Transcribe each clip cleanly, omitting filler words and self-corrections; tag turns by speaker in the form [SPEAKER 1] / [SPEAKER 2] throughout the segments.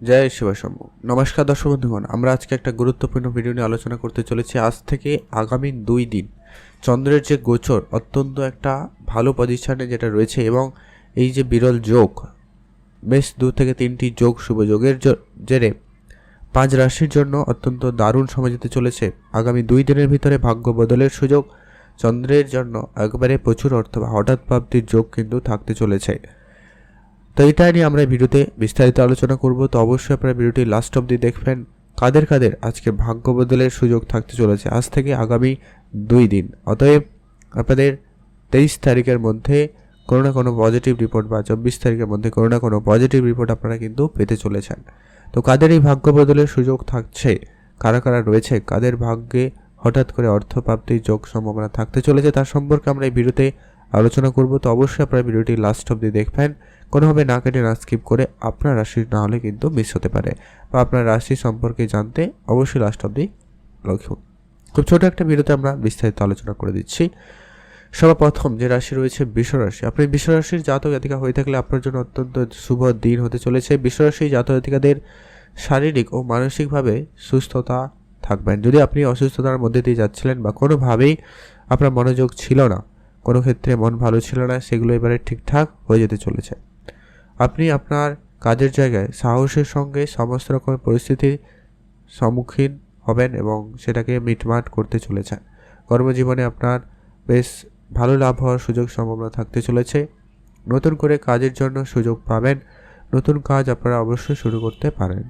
[SPEAKER 1] জয় শিবশম্ভু। নমস্কার দর্শক বন্ধুগণ, আমরা আজকে একটা গুরুত্বপূর্ণ ভিডিও নিয়ে আলোচনা করতে চলেছি। আজ থেকে আগামী 2 দিন চন্দ্রের যে গোচর অত্যন্ত একটা ভালো পজিশনে যেটা রয়েছে, এবং এই যে বিরল যোগ, বেশ 2 থেকে 3টি যোগ, শুভ যোগের জেরে 5 রাশির জন্য অত্যন্ত দারুণ সময় যেতে চলেছে। আগামী 2 দিনের ভিতরে ভাগ্য বদলের সুযোগ, চন্দ্রের জন্য একবারে প্রচুর অর্থ বা হঠাৎ প্রাপ্তির যোগ কিন্তু থাকতে চলেছে। তো এটা নিয়ে আমরা ভিডিওতে বিস্তারিত আলোচনা করব। তো অবশ্যই আপনারা ভিডিওটি লাস্ট অবধি দেখবেন। কাদের কাদের আজকে ভাগ্য বদলের সুযোগ থাকতে চলেছে আজ থেকে আগামী 2 দিন। অতএব আপনাদের 23 তারিখের মধ্যে কোনো না কোনো পজিটিভ রিপোর্ট বা 24 তারিখের মধ্যে কোনো না কোনো পজিটিভ রিপোর্ট আপনারা কিন্তু পেতে চলেছেন। তো কাদের এই ভাগ্য বদলের সুযোগ থাকছে, কারা কারা রয়েছে, কাদের ভাগ্যে হঠাৎ করে অর্থপ্রাপ্তির যোগ সম্ভাবনা থাকতে চলেছে, তার সম্পর্কে আমরা এই ভিডিওতে আলোচনা করব। তো অবশ্যই আপনারা ভিডিওটি লাস্ট অবধি দেখবেন, কোনোভাবে না কেটে না স্কিপ করে। আপনার রাশি না হলে কিন্তু মিস হতে পারে, বা আপনার রাশি সম্পর্কে জানতে অবশ্যই লাস্ট অবধি লক্ষ্য। খুব ছোট একটা ভিডিওতে আমরা বিস্তারিত আলোচনা করে দিচ্ছি। সর্বপ্রথম যে রাশি রয়েছে বৃষ রাশি। আপনি বৃষ রাশির জাতক জাতিকা হয়ে থাকলে আপনার জন্য অত্যন্ত শুভ দিন হতে চলেছে। বৃষ রাশির জাতক জাতিকাদের শারীরিক ও মানসিকভাবে সুস্থতা থাকবেন। যদি আপনি অসুস্থতার মধ্যে দিয়ে যাচ্ছিলেন বা কোনোভাবেই আপনার মনোযোগ ছিল না, কোনো ক্ষেত্রে মন ভালো ছিল না, সেগুলো এবারে ঠিকঠাক হয়ে যেতে চলেছে। আপনি আপনার কাজের জায়গায় সাহসের সঙ্গে সমস্ত রকমের পরিস্থিতির সম্মুখীন হবেন এবং সেটাকে মিটমাট করতে চলেছেন। কর্মজীবনে আপনার বেশ ভালো লাভ হওয়ার সুযোগ সম্ভাবনা থাকতে চলেছে। নতুন করে কাজের জন্য সুযোগ পাবেন, নতুন কাজ আপনারা অবশ্যই শুরু করতে পারেন।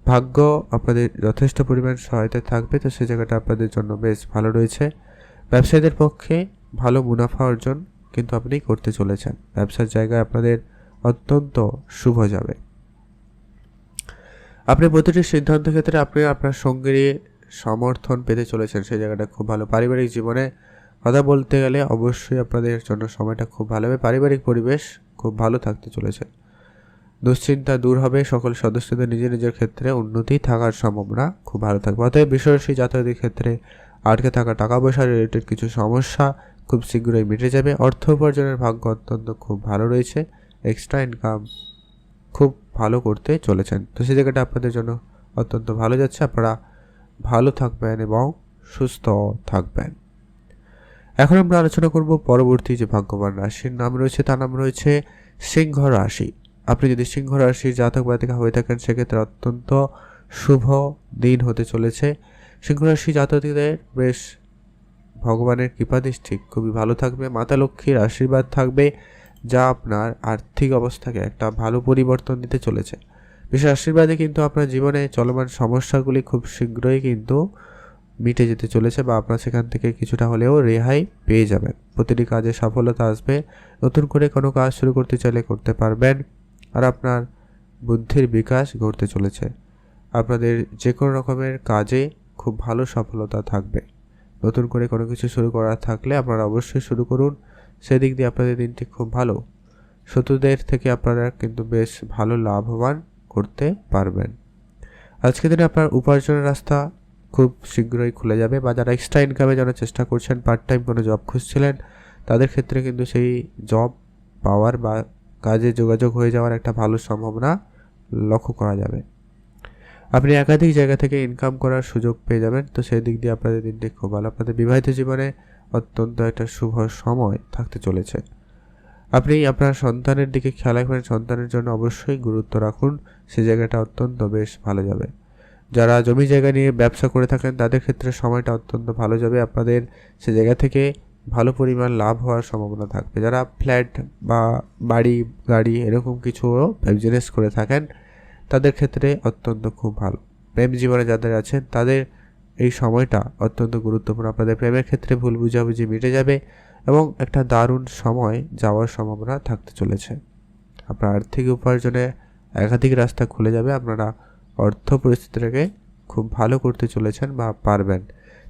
[SPEAKER 1] ভাগ্য আপনাদের যথেষ্ট পরিমাণ সহায়তা থাকবে, তো সে জায়গাটা আপনাদের জন্য বেশ ভালো রয়েছে। ব্যবসায়ীদের পক্ষে ভালো মুনাফা অর্জন কিন্তু আপনি করতে চলেছেন। ব্যবসার জায়গায় আপনাদের অত্যন্ত শুভ যাবে। আপনি প্রতিটি সিদ্ধান্ত ক্ষেত্রে আপনি আপনার সঙ্গীর সমর্থন পেতে চলেছেন, সেই জায়গাটা খুব ভালো। পারিবারিক জীবনে কথা বলতে গেলে অবশ্যই আপনাদের জন্য সময়টা খুব ভালো হবে। পারিবারিক পরিবেশ খুব ভালো থাকতে চলেছে। দুশ্চিন্তা দূর হবে, সকল সদস্যদের নিজের নিজের ক্ষেত্রে উন্নতি থাকার সম্ভাবনা খুব ভালো থাকবে। অতএব বিষয়রাশি জাতকদের ক্ষেত্রে আটকে থাকা টাকা পয়সা রিলেটেড কিছু সমস্যা খুব শীঘ্রই মিটে যাবে। অর্থ উপার্জনের ভাগ্য অত্যন্ত খুব ভালো রয়েছে। এক্সট্রা ইনকাম খুব ভালো করতে চলেছেন, তো সেই জায়গাটা আপনাদের জন্য অত্যন্ত ভালো যাচ্ছে। আপনারা ভালো থাকবেন এবং সুস্থ থাকবেন। এখন আমরা আলোচনা করব পরবর্তী যে ভাগ্যবান রাশির নাম রয়েছে, তার নাম রয়েছে সিংহ রাশি। আপনি যদি সিংহ রাশির জাতক জাতিকা হয়ে থাকেন, সেক্ষেত্রে অত্যন্ত শুভ দিন হতে চলেছে। সিংহ রাশি জাতকদের বেশ ভগবানের কৃপাদৃষ্টি খুবই ভালো থাকবে। মাতা লক্ষ্মীর আশীর্বাদ থাকবে, যা আপনার আর্থিক অবস্থাকে একটা ভালো পরিবর্তন দিতে চলেছে। বিশেষ আশীর্বাদে কিন্তু আপনার জীবনে চলমান সমস্যাগুলি খুব শীঘ্রই কিন্তু মিটে যেতে চলেছে, বা আপনার সেখান থেকে কিছুটা হলেও রেহাই পেয়ে যাবেন। প্রতিটি কাজে সফলতা আসবে। নতুন করে কোনো কাজ শুরু করতে চাইলে করতে পারবেন, আর আপনার বুদ্ধির বিকাশ ঘটতে চলেছে। আপনাদের যে কোনো রকমের কাজে খুব ভালো সফলতা থাকবে। নতুন করে কোনো কিছু শুরু করার থাকলে আপনারা অবশ্যই শুরু করুন, সেদিক দিয়ে আপনাদের দিনটি খুব ভালো। শত্রুদের থেকে আপনারা কিন্তু বেশ ভালো লাভবান করতে পারবেন। আজকের দিনে আপনার উপার্জনের রাস্তা খুব শীঘ্রই খুলে যাবে, বা যারা এক্সট্রা ইনকামের জন্য চেষ্টা করছেন, পার্ট টাইম কোনো জব খুঁজছিলেন, তাদের ক্ষেত্রে কিন্তু সেই জব পাওয়ার বা কাজে যোগাযোগ হয়ে যাওয়ার একটা ভালো সম্ভাবনা লক্ষ্য করা যাবে। আপনি একাধিক জায়গা থেকে ইনকাম করার সুযোগ পেয়ে যাবেন, তো সেই দিক দিয়ে আপনাদের দিনটি খুব ভালো। আপনাদের বিবাহিত জীবনে অত্যন্ত একটা শুভ সময় থাকতে চলেছে। আপনি আপনার সন্তানের দিকে খেয়াল রাখবেন, সন্তানের জন্য অবশ্যই গুরুত্ব রাখুন, সে জায়গাটা অত্যন্ত বেশ ভালো যাবে। যারা জমি জায়গা নিয়ে ব্যবসা করে থাকেন, তাদের ক্ষেত্রে সময়টা অত্যন্ত ভালো যাবে। আপনাদের সে জায়গা থেকে ভালো পরিমাণ লাভ হওয়ার সম্ভাবনা থাকবে। যারা ফ্ল্যাট বা বাড়ি গাড়ি এরকম কিছু বিজনেস করে থাকেন, তাদের ক্ষেত্রে অত্যন্ত খুব ভালো। প্রেম জীবনে যাদের আছেন, তাদের এই সময়টা অত্যন্ত গুরুত্বপূর্ণ। আপনাদের প্রেমের ক্ষেত্রে ভুল বুঝাবুঝি মিটে যাবে এবং একটা দারুণ সময় যাওয়ার সম্ভাবনা থাকতে চলেছে। আপনার আর্থিক উপার্জনে একাধিক রাস্তা খুলে যাবে। আপনারা অর্থ পরিস্থিতিটাকে খুব ভালো করতে চলেছেন বা পারবেন,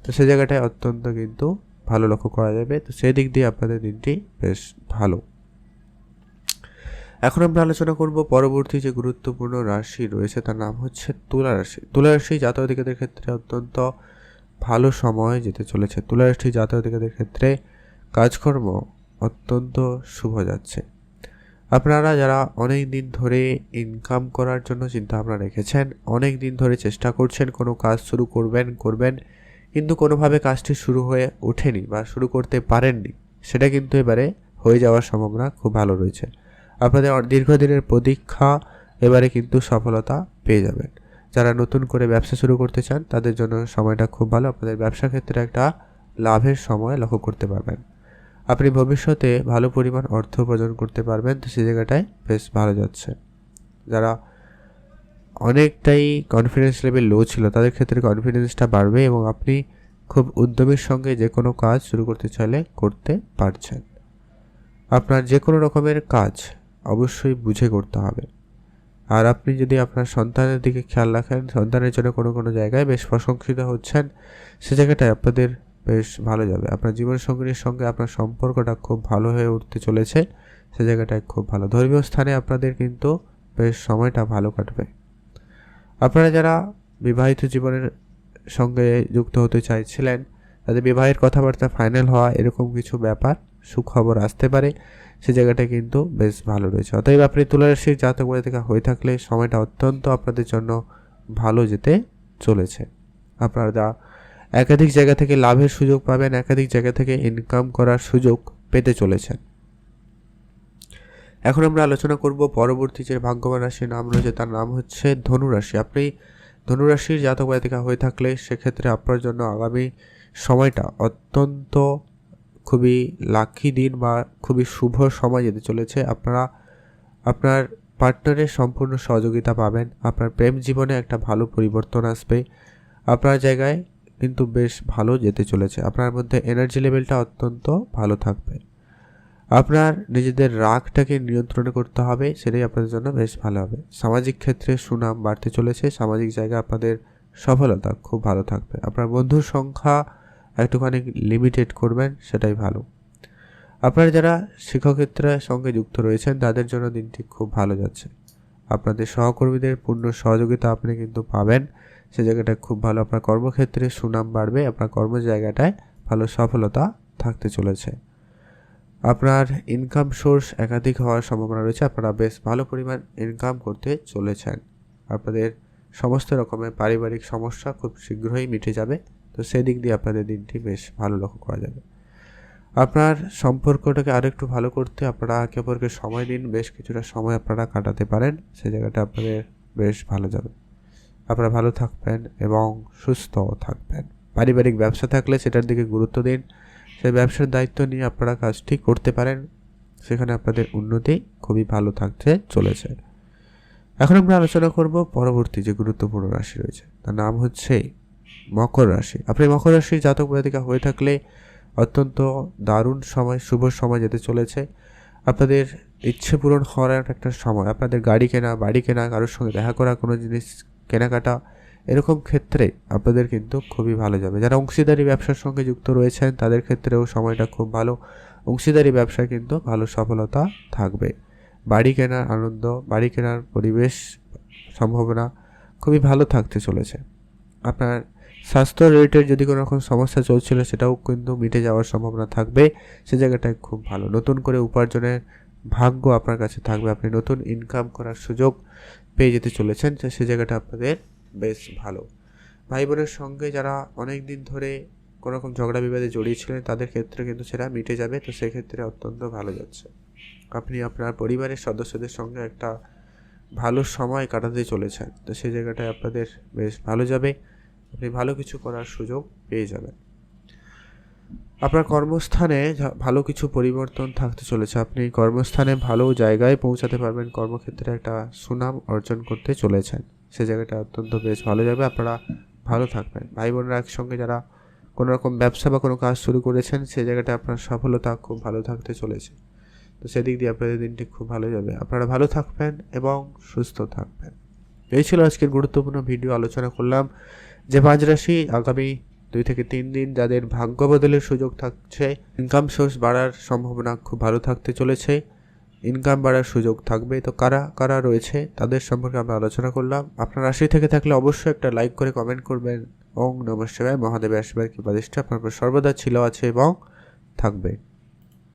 [SPEAKER 1] তো সে জায়গাটায় অত্যন্ত কিন্তু ভালো লক্ষ্য করা যাবে। তো সেই দিক দিয়ে আপনাদের দিনটি বেশ ভালো। এখন আমরা আলোচনা করব পরবর্তী যে গুরুত্বপূর্ণ রাশি রয়েছে, তার নাম হচ্ছে তুলা রাশি। তুলা রাশি জাতক জাতিকাদের ক্ষেত্রে অত্যন্ত ভালো সময় যেতে চলেছে। তুলা রাশি জাতক জাতিকাদের ক্ষেত্রে কাজকর্ম অত্যন্ত শুভ যাচ্ছে। আপনারা যারা অনেক দিন ধরে ইনকাম করার জন্য চিন্তাভাবনা রেখেছেন, অনেক দিন ধরে চেষ্টা করছেন কোনো কাজ শুরু করবেন কিন্তু কোনোভাবে কাজটি শুরু হয়ে ওঠেনি বা শুরু করতে পারেননি, সেটা কিন্তু এবারে হয়ে যাওয়ার সম্ভাবনা খুব ভালো রয়েছে। আপনাদের দীর্ঘদিনের প্রতীক্ষা এবারে কিন্তু সফলতা পেয়ে যাবেন। যারা নতুন করে ব্যবসা শুরু করতে চান তাদের জন্য সময়টা খুব ভালো। আপনাদের ব্যবসা ক্ষেত্রে একটা লাভের সময় লক্ষ্য করতে পারবেন। আপনি ভবিষ্যতে ভালো পরিমাণ অর্থ উপার্জন করতে পারবেন, তো সেই জায়গাটায় বেশ ভালো যাচ্ছে। যারা অনেকটাই কনফিডেন্স লেভেল লো ছিল তাদের ক্ষেত্রে কনফিডেন্সটা বাড়বে এবং আপনি খুব উদ্যমের সঙ্গে যে কোনো কাজ শুরু করতে চাইলে করতে পারছেন। আপনার যে কোনো রকমের কাজ অবশ্যই বুঝে করতে হবে। আর আপনি যদি আপনার সন্তানের দিকে খেয়াল রাখেন, সন্তানের জন্য কোনো জায়গায় বেশ প্রশংসিত হচ্ছেন, সে জায়গাটায় আপনাদের বেশ ভালো যাবে। আপনার জীবনসঙ্গিনীর সঙ্গে আপনার সম্পর্কটা খুব ভালো হয়ে উঠতে চলেছে, সে জায়গাটায় খুব ভালো। ধর্মীয় স্থানে আপনাদের কিন্তু বেশ সময়টা ভালো কাটবে। আপনারা যারা বিবাহিত জীবনের সঙ্গে যুক্ত হতে চাইছিলেন, তাদের বিবাহের কথাবার্তা ফাইনাল হওয়া এরকম কিছু ব্যাপার সুখবর আসতে পারে, সে জায়গাটা কিন্তু বেশ ভালো রয়েছে। অতএব আপনি তুলা রাশির জাতক থেকে হয়ে থাকলে সময়টা অত্যন্ত আপনাদের জন্য ভালো যেতে চলেছে। আপনারা একাধিক জায়গা থেকে লাভের সুযোগ পাবেন, একাধিক জায়গা থেকে ইনকাম করার সুযোগ পেতে চলেছেন। এখন আমরা আলোচনা করব পরবর্তী যে ভাগ্যবান রাশির নাম রয়েছে, তার নাম হচ্ছে ধনুরাশি। আপনি ধনুরাশির জাতক জাতিকা হয়ে থাকলে সেক্ষেত্রে আপনার জন্য আগামী সময়টা অত্যন্ত খুবই লাকি দিন বা খুবই শুভ সময় যেতে চলেছে। আপনারা আপনার পার্টনারের সম্পূর্ণ সহযোগিতা পাবেন, আপনার প্রেম জীবনে একটা ভালো পরিবর্তন আসবে, আপনার জায়গায় কিন্তু বেশ ভালো যেতে চলেছে। আপনার মধ্যে এনার্জি লেভেলটা অত্যন্ত ভালো থাকবে। আপনার নিজেদের রাগটাকে নিয়ন্ত্রণে করতে হবে, সেটাই আপনাদের জন্য বেশ ভালো হবে। সামাজিক ক্ষেত্রে সুনাম বাড়তে চলেছে, সামাজিক জায়গায় আপনাদের সফলতা খুব ভালো থাকবে। আপনার বন্ধুর সংখ্যা একটুখানি লিমিটেড করবেন, সেটাই ভালো। আপনারা যারা শিক্ষকক্ষেত্রের সঙ্গে যুক্ত রয়েছেন তাদের জন্য দিনটি খুব ভালো যাচ্ছে। আপনাদের সহকর্মীদের পূর্ণ সহযোগিতা আপনি কিন্তু পাবেন, সে জায়গাটা খুব ভালো। আপনার কর্মক্ষেত্রে সুনাম বাড়বে, আপনার কর্ম জায়গাটায় ভালো সফলতা থাকতে চলেছে। আপনার ইনকাম সোর্স একাধিক হওয়ার সম্ভাবনা রয়েছে, আপনারা বেশ ভালো পরিমাণ ইনকাম করতে চলেছেন। আপনাদের সমস্ত রকমের পারিবারিক সমস্যা খুব শীঘ্রই মিটে যাবে, তো সেদিক দিয়ে আপনাদের দিনটি বেশ ভালো লক্ষ্য করা যাবে। আপনার সম্পর্কটাকে আরেকটু ভালো করতে আপনারা একে অপরকে সময় দিন, বেশ কিছুটা সময় আপনারা কাটাতে পারেন, সে জায়গাটা আপনাদের বেশ ভালো যাবে। আপনারা ভালো থাকবেন এবং সুস্থ থাকবেন। পারিবারিক ব্যবসা থাকলে সেটার দিকে গুরুত্ব দিন, সেই ব্যবসার দায়িত্ব নিয়ে আপনারা কাজটি করতে পারেন, সেখানে আপনাদের উন্নতি খুবই ভালো থাকতে চলেছে। এখন আমরা আলোচনা করব পরবর্তী যে গুরুত্বপূর্ণ রাশি রয়েছে, তার নাম হচ্ছে মকর রাশি। আপনি মকর রাশির জাতক জাতিকা হয়ে থাকলে অত্যন্ত দারুণ সময়, শুভ সময় যেতে চলেছে। আপনাদের ইচ্ছে পূরণ হওয়ার একটা সময়, আপনাদের গাড়ি কেনা, বাড়ি কেনা, কারোর সঙ্গে দেখা করা, কোনো জিনিস কেনাকাটা, এরকম ক্ষেত্রে আপনাদের কিন্তু খুবই ভালো যাবে। যারা অংশীদারি ব্যবসার সঙ্গে যুক্ত রয়েছেন তাদের ক্ষেত্রেও সময়টা খুব ভালো, অংশীদারি ব্যবসায় কিন্তু ভালো সফলতা থাকবে। বাড়ি কেনার আনন্দ, বাড়ি কেনার পরিবেশ সম্ভাবনা খুবই ভালো থাকতে চলেছে। আপনার স্বাস্থ্য রিলেটেড যদি কোনো রকম সমস্যা চলছিল সেটাও কিন্তু মিটে যাওয়ার সম্ভাবনা থাকবে, সে জায়গাটায় খুব ভালো। নতুন করে উপার্জনের ভাগ্য আপনার কাছে থাকবে, আপনি নতুন ইনকাম করার সুযোগ পেয়ে যেতে চলেছেন, সে জায়গাটা আপনাদের বেশ ভালো। ভাই বোনের সঙ্গে যারা অনেক দিন ধরে কোনো রকম ঝগড়া বিবাদে জড়িয়েছিলেন তাদের ক্ষেত্রে কিন্তু সেটা মিটে যাবে, তো সেক্ষেত্রে অত্যন্ত ভালো যাচ্ছে। আপনি আপনার পরিবারের সদস্যদের সঙ্গে একটা ভালো সময় কাটাতে চলেছেন, তো সেই জায়গাটায় আপনাদের বেশ ভালো যাবে, আপনি ভালো কিছু করার সুযোগ পেয়ে যাবেন। আপনার কর্মস্থানে ভালো কিছু পরিবর্তন থাকতে চলেছে, আপনি কর্মস্থানে ভালো জায়গায় পৌঁছাতে পারবেন, কর্মক্ষেত্রে একটা সুনাম অর্জন করতে চলেছেন, সে জায়গাটা অত্যন্ত বেশ ভালো যাবে, আপনারা ভালো থাকবেন। ভাই বোনরা একসঙ্গে যারা কোনো রকম ব্যবসা বা কোনো কাজ শুরু করেছেন সে জায়গাটা আপনার সফলতা খুব ভালো থাকতে চলেছে, তো সেদিক দিয়ে আপনাদের দিনটি খুব ভালো যাবে। আপনারা ভালো থাকবেন এবং সুস্থ থাকবেন। এই ছিল আজকের গুরুত্বপূর্ণ ভিডিও। আলোচনা করলাম যে 5 রাশি আগামী 2 থেকে 3 দিন যাদের ভাগ্য বদলের সুযোগ থাকছে, ইনকাম সোর্স বাড়ার সম্ভাবনা খুব ভালো থাকতে চলেছে, ইনকাম বাড়ার সুযোগ থাকবে, তো কারা কারা রয়েছে তাদের সম্পর্কে আমরা আলোচনা করলাম। আপনার রাশি থেকে থাকলে অবশ্যই একটা লাইক করে কমেন্ট করবেন। ওং নমঃ শিবায়, মহাদেবের আশীর্বাদ কৃপাদৃষ্টি আপনার সর্বদা ছিল, আছে এবং থাকবে।